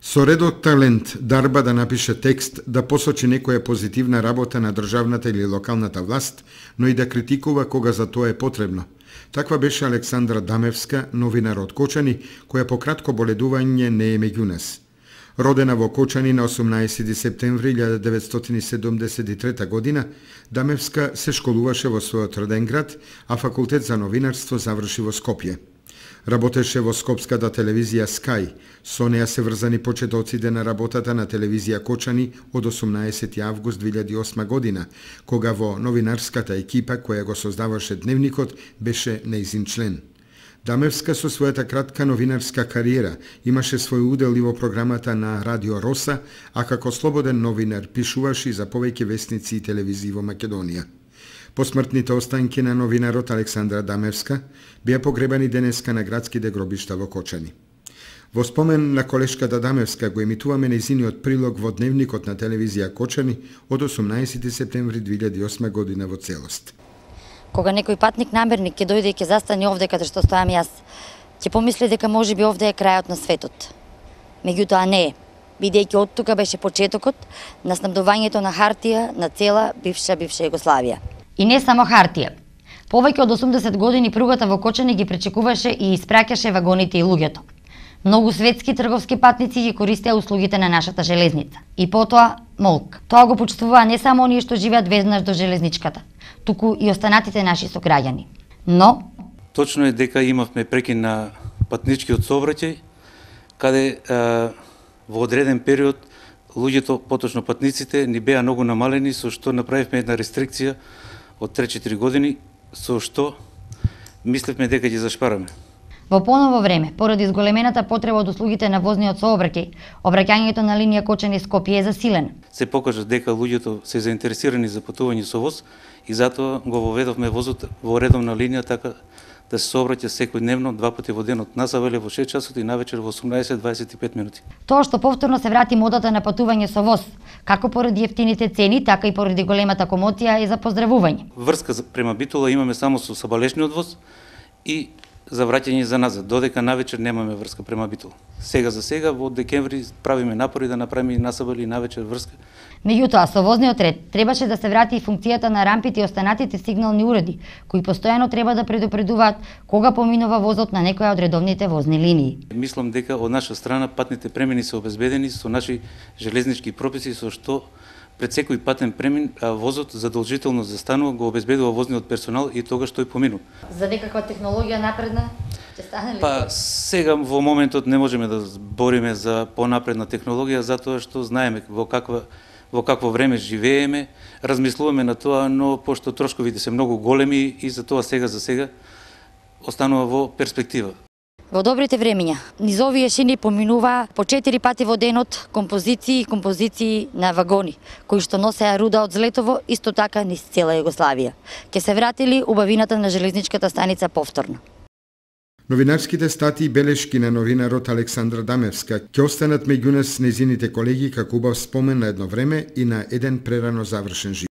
Со редок талент, дарба да напише текст, да посочи некоја позитивна работа на државната или локалната власт, но и да критикува кога за тоа е потребно. Таква беше Александра Дамевска, новинар од Кочани, која по кратко боледување не е меѓу нас. Родена во Кочани на 18 септември 1973 година, Дамевска се школуваше во својот роден град, а факултет за новинарство заврши во Скопје. Работеше во скопската телевизија Скај. Со неа се врзани почетоците на работата на телевизија Кочани од 18 август 2008 година, кога во новинарската екипа која го создаваше дневникот беше нејзин член. Дамевска со својата кратка новинарска кариера имаше свој удел и во програмата на Радио Роса, а како слободен новинар пишуваше за повеќе весници и телевизии во Македонија. Посмртните останки на новинарот Александра Дамевска беа погребани денеска на градските гробишта во Кочани. Во спомен на колешката Дамевска го емитуваме нејзиниот прилог во дневникот на телевизија Кочани од 18 септември 2008 година во целост. Кога некој патник намерник ќе дојде и ќе застане овде каде што стојам јас, ќе помисли дека можеби овде е крајот на светот. Меѓутоа не е, бидејќи од тука беше почетокот на снабдувањето на хартија на цела бивша Југославија. И не само хартија. Повеќе од 80 години пругата во Кочани ги пречекуваше и испраќаше вагоните и луѓето. Многу светски трговски патници ги користеа услугите на нашата железница. И потоа молк. Тоа го почувствуваа не само оние што живеат веднаш до железничката, туку и останатите наши сограѓани. Но точно е дека имавме прекин на патничкиот сообраќај, каде во одреден период луѓето, поточно патниците, ни беа многу намалени, со што направивме една рестрикција од 3-4 години, со што мислевме дека ги зашпараме. Во поново време, поради зголемената потреба од услугите на возниот сообраќај, обраќањето на линија Кочани-Скопје е засилено. Се покажа дека луѓето се заинтересирани за патување со воз и затоа го воведовме возот во редовна линија, така да се сообраќа секојдневно 2 пати во денот, насавеле во 6 часот и навечер во 18:25 минути. Тоа што повторно се врати модата на патување со воз, како поради ефтините цени, така и поради големата комотија, е за поздравување. Врска према Битола имаме само со сабалешниот воз и за враќање за назад, додека навечер немаме врска према Битола. Сега за сега во декември правиме напори да направиме и насабали и навечер врска. Меѓутоа, со возниот ред требаше да се врати и функцијата на рампите и останатите сигнални уреди, кои постојано треба да предупредуваат кога поминува возот на некоја од редовните возни линии. Мислам дека од наша страна патните премини се обезбедени со наши железнички прописи, со што пред секој патен премин возот задолжително застанува, го обезбедува возниот персонал и тогаш тој поминува. За некаква технологија напредна ќе стане ли? Па сега во моментот не можеме да збориме за понапредна технологија, затоа што знаеме во какво време живееме, размислуваме на тоа, но пошто трошковите се многу големи и за тоа сега за сега останува во перспектива. Во добрите времења, низ овие шини поминуваа по 4 пати во денот композиции на вагони, кои што носеа руда од Злетово, исто така низ цела Југославија. Ке се вратили убавината на железничката станица повторно. Новинарските статии и белешки на новинарот Александра Дамевска ќе останат меѓу нас нејзините колеги како убав спомен на едно време и на еден прерано завршен живот.